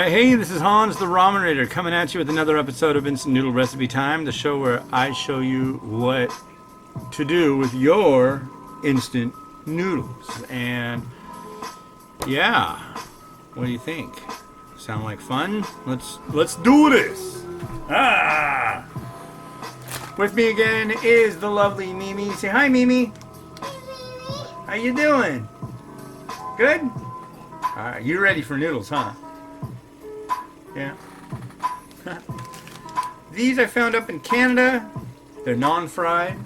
Alright, hey, this is Hans the Ramen Raider coming at you with another episode of Instant Noodle Recipe Time, the show where I show you what to do with your instant noodles. And yeah, what do you think? Sound like fun? Let's do this! Ah! With me again is the lovely Mimi. Say hi, Mimi. How you doing? Good? Alright, you ready for noodles, huh? Yeah. These I found up in Canada. They're non-fried.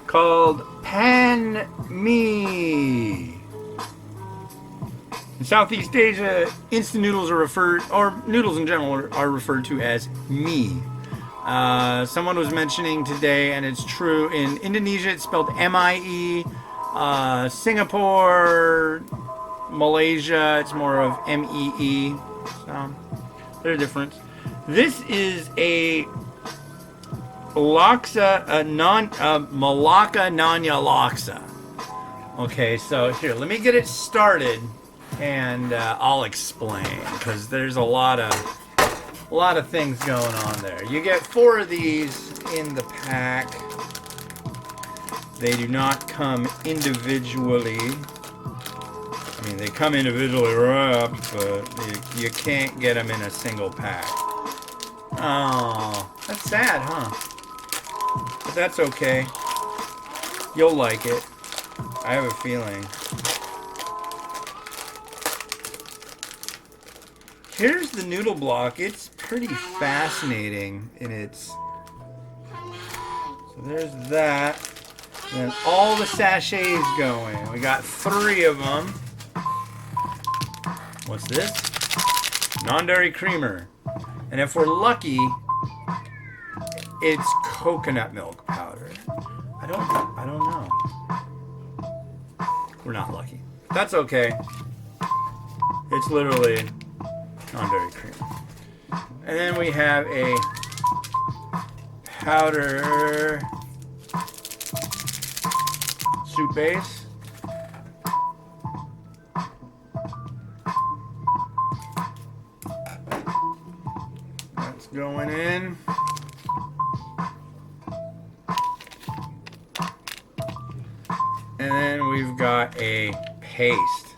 Called pan mi. In Southeast Asia, instant noodles are referred, or noodles in general are referred to as mi. Someone was mentioning today, and it's true, in Indonesia it's spelled M-I-E. Singapore, Malaysia, it's more of M-E-E. So, there's a difference. This is a Laksa, Melaka Nyonya Laksa. Okay, so here, let me get it started, and I'll explain, because there's a lot of things going on there. You get 4 of these in the pack. They do not come individually. I mean, they come individually wrapped, but you can't get them in a single pack. Oh, that's sad, huh? But that's okay. You'll like it. I have a feeling. Here's the noodle block. It's pretty fascinating in its... So there's that. And all the sachets going. We got 3 of them. What's this? Non-dairy creamer. And if we're lucky, it's coconut milk powder. I don't know. We're not lucky. That's okay. It's literally non-dairy creamer. And then we have a powder soup base. That's going in. And then we've got a paste.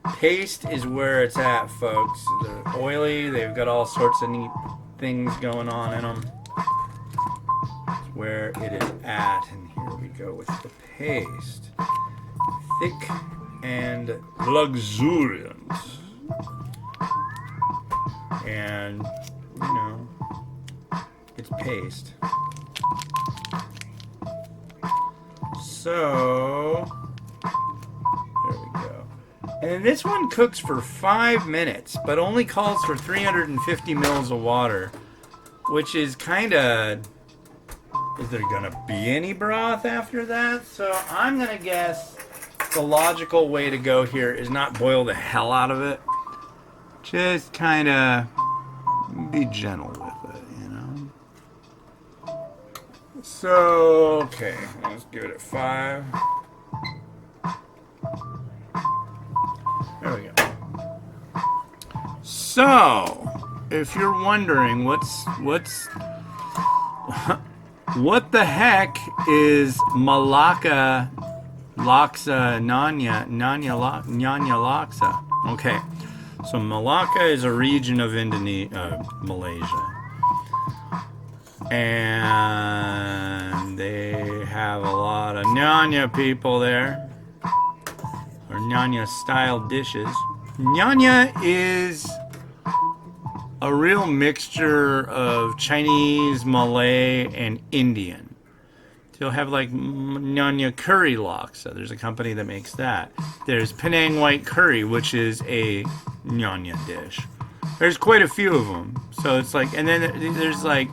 Paste is where it's at, folks. They're oily. They've got all sorts of neat things going on in them. It's where it is at. And here we go with the paste. Thick and luxuriant. And, you know, it's paste. So, there we go. And this one cooks for 5 minutes, but only calls for 350 mils of water, which is kind of... Is there gonna be any broth after that? So I'm gonna guess the logical way to go here is not boil the hell out of it. Just kind of be gentle with it, you know? So, okay, let's give it a 5. There we go. So, if you're wondering what the heck is Melaka Laksa Nyonya Laksa? Okay, so Melaka is a region of Malaysia, and they have a lot of Nyonya people there, or Nyonya style dishes. Nyonya is a real mixture of Chinese, Malay, and Indian. You'll have like Nyonya curry laksa. There's a company that makes that. There's Penang white curry, which is a Nyonya dish. There's quite a few of them. So it's like, and then there's like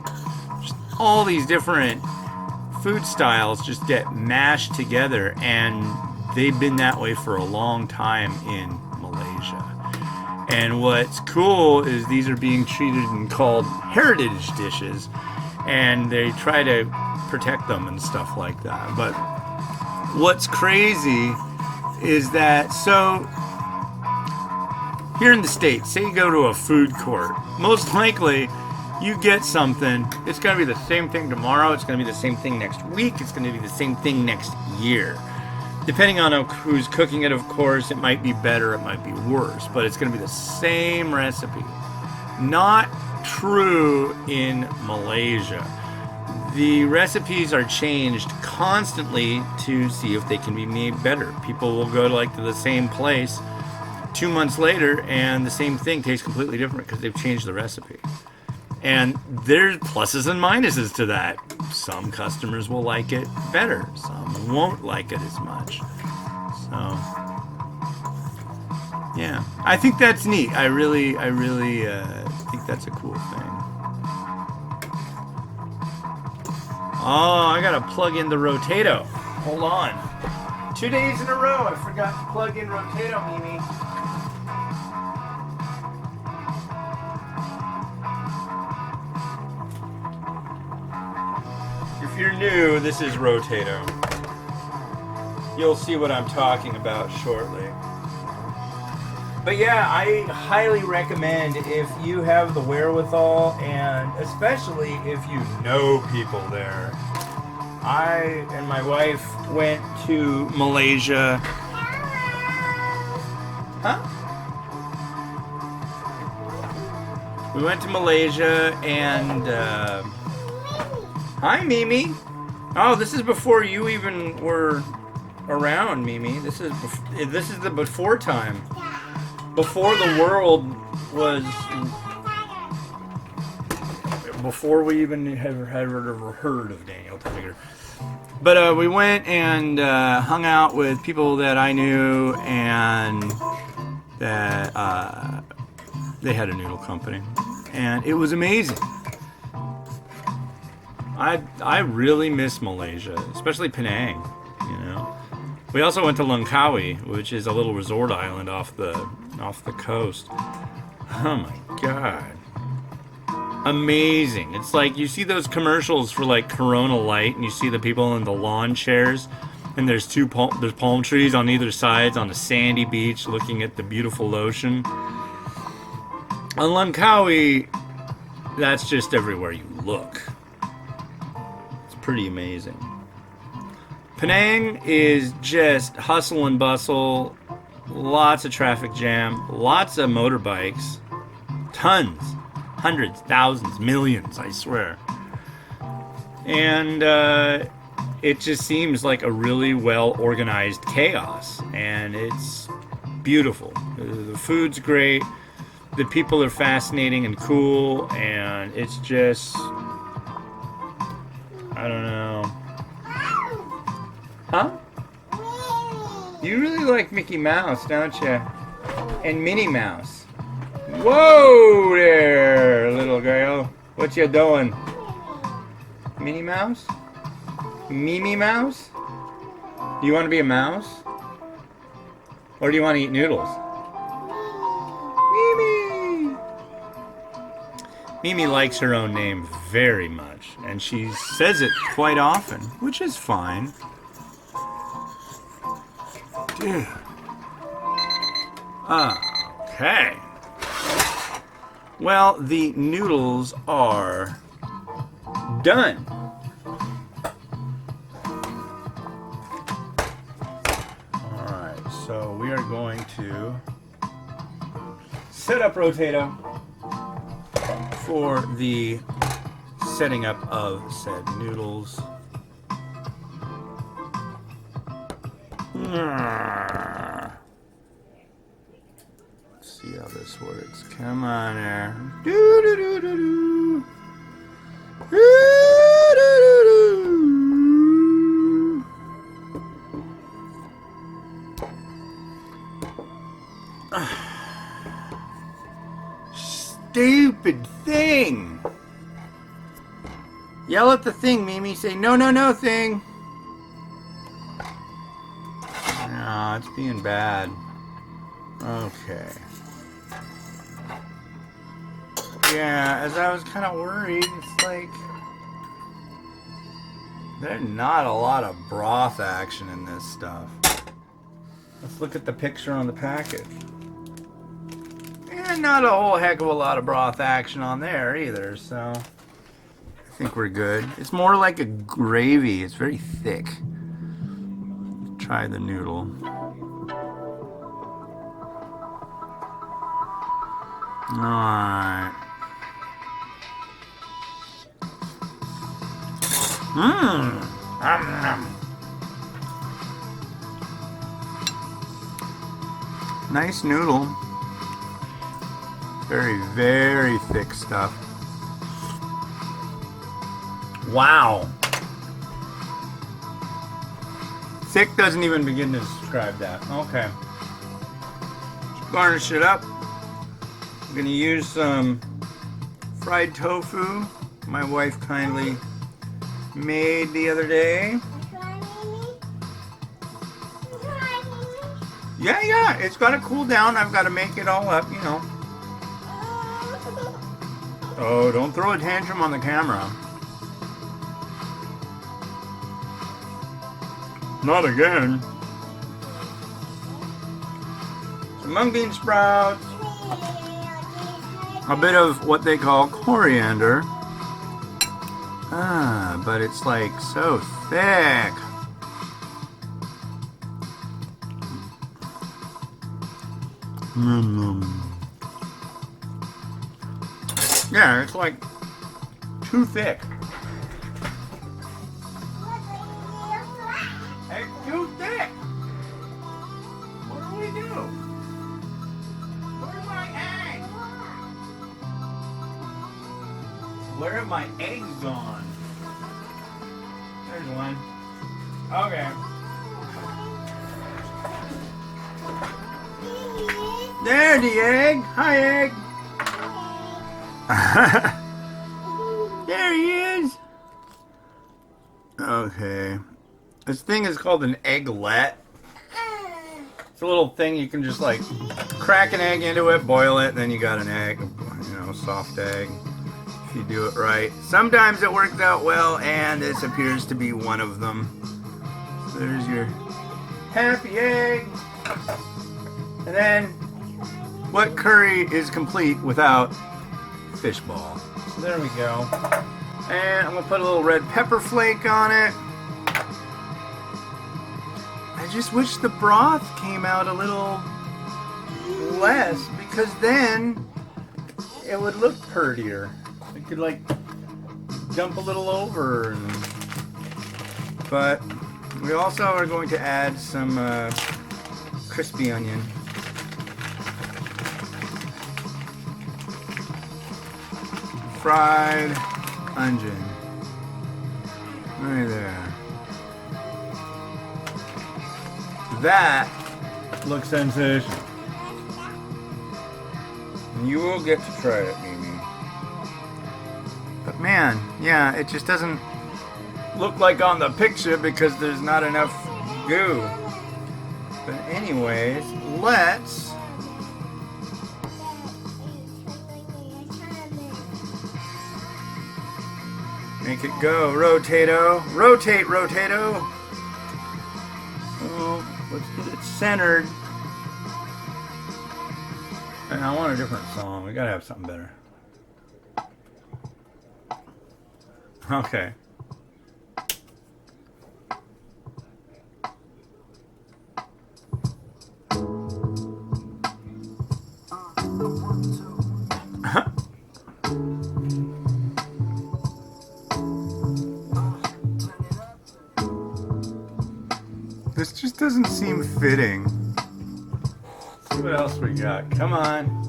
just all these different food styles just get mashed together, and they've been that way for a long time in Malaysia. And what's cool is these are being treated and called heritage dishes, and they try to protect them and stuff like that. But what's crazy is that, so here in the States, say you go to a food court, most likely you get something, it's going to be the same thing tomorrow, it's going to be the same thing next week, it's going to be the same thing next year. Depending on who's cooking it, of course, it might be better, it might be worse, but it's going to be the same recipe. Not true in Malaysia. The recipes are changed constantly to see if they can be made better. People will go to the same place 2 months later and the same thing tastes completely different because they've changed the recipe. And there's pluses and minuses to that. Some customers will like it better. Some won't like it as much. So, yeah. I think that's neat. I really think that's a cool thing. Oh, I gotta plug in the Rotato. Hold on. 2 days in a row, I forgot to plug in Rotato, Mimi. If you're new, this is Rotato. You'll see what I'm talking about shortly. But yeah, I highly recommend if you have the wherewithal, and especially if you know people there. I and my wife went to Malaysia. Huh? We went to Malaysia and hi, Mimi. Oh, this is before you even were around, Mimi. This is the before time. Before the world was, before we even had ever heard of Daniel Tiger. But we went and hung out with people that I knew, and that they had a noodle company, and it was amazing. I really miss Malaysia, especially Penang. You know, we also went to Langkawi, which is a little resort island off the coast. Oh my god. Amazing. It's like you see those commercials for like Corona Light and you see the people in the lawn chairs and there's there's palm trees on either side on a sandy beach looking at the beautiful ocean. On Langkawi, that's just everywhere you look. It's pretty amazing. Penang is just hustle and bustle. Lots of traffic jam, lots of motorbikes, tons, hundreds, thousands, millions, I swear. And it just seems like a really well-organized chaos, and it's beautiful. The food's great, the people are fascinating and cool, and it's just, I don't know. Huh? You really like Mickey Mouse, don't you? And Minnie Mouse. Whoa there, little girl. What you doing? Minnie Mouse? Mimi Mouse? Do you want to be a mouse? Or do you want to eat noodles? Mimi! Mimi likes her own name very much, and she says it quite often, which is fine. Dude. Okay. Well, the noodles are done. Alright, so we are going to set up Rotato for the setting up of said noodles. Let's see how this works. Come on there. Do do do do do. Stupid thing. Yell at the thing, Mimi. Say no, no, no, thing. No, it's being bad. Okay. Yeah, as I was kind of worried, it's like there's not a lot of broth action in this stuff. Let's look at the picture on the package. And not a whole heck of a lot of broth action on there either, so I think we're good. It's more like a gravy. It's very thick. Try the noodle. Alright. Nice noodle. Very, very thick stuff. Wow. Thick doesn't even begin to describe that. Okay. Garnish it up. I'm gonna use some fried tofu my wife kindly made the other day. Yeah, it's gotta cool down. I've gotta make it all up, you know. Oh, don't throw a tantrum on the camera. Not again. Some mung bean sprouts. A bit of what they call coriander. But it's like so thick. Yeah, it's like too thick. It's too thick. What do we do? Where's my egg? Where have my eggs gone? There's one. Okay. There the egg. Hi, egg. There he is. Okay. This thing is called an egglet. It's a little thing you can just like crack an egg into it, boil it, and then you got an egg. You know, soft egg. If you do it right. Sometimes it works out well, and this appears to be one of them. So there's your happy egg. And then, what curry is complete without fishball? So there we go. And I'm gonna put a little red pepper flake on it. I just wish the broth came out a little less, because then it would look prettier. It could like jump a little over. But we also are going to add some crispy onion. Fried onion. Right there. That looks sensational. And you will get to try it, Mimi. But man, yeah, it just doesn't look like on the picture because there's not enough goo. But anyways, let's make it go. Rotato. Rotate, rotato. Oh, let's get it centered. And I want a different song. We gotta have something better. Okay. This just doesn't seem fitting. Let's see what else we got. Come on.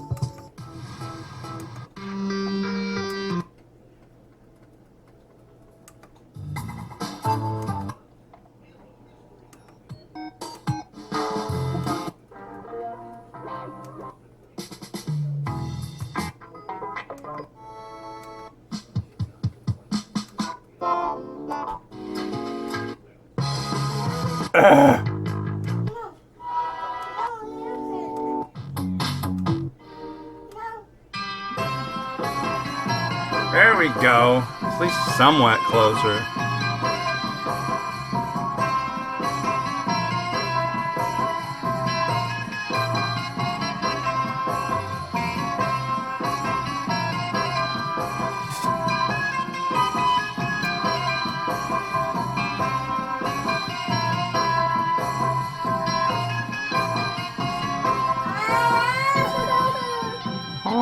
There we go. At least somewhat closer.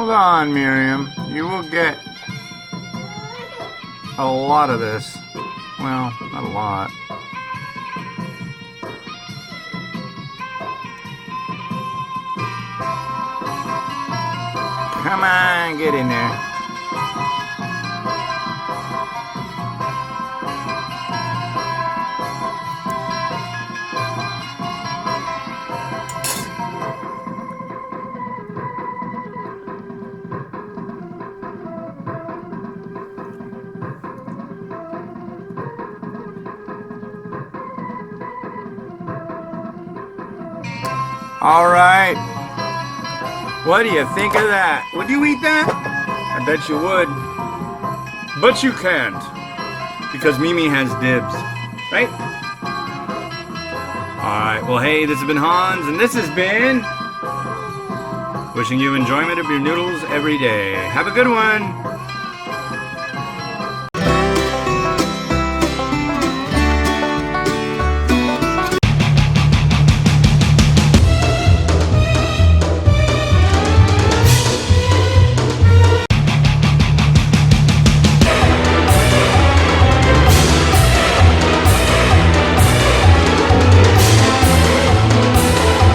Hold on, Miriam. You will get a lot of this. Well, not a lot. Come on, get in there. All right. What do you think of that? Would you eat that? I bet you would. But you can't. Because Mimi has dibs. Right? Alright, well hey, this has been Hans, and this has been wishing you enjoyment of your noodles every day. Have a good one!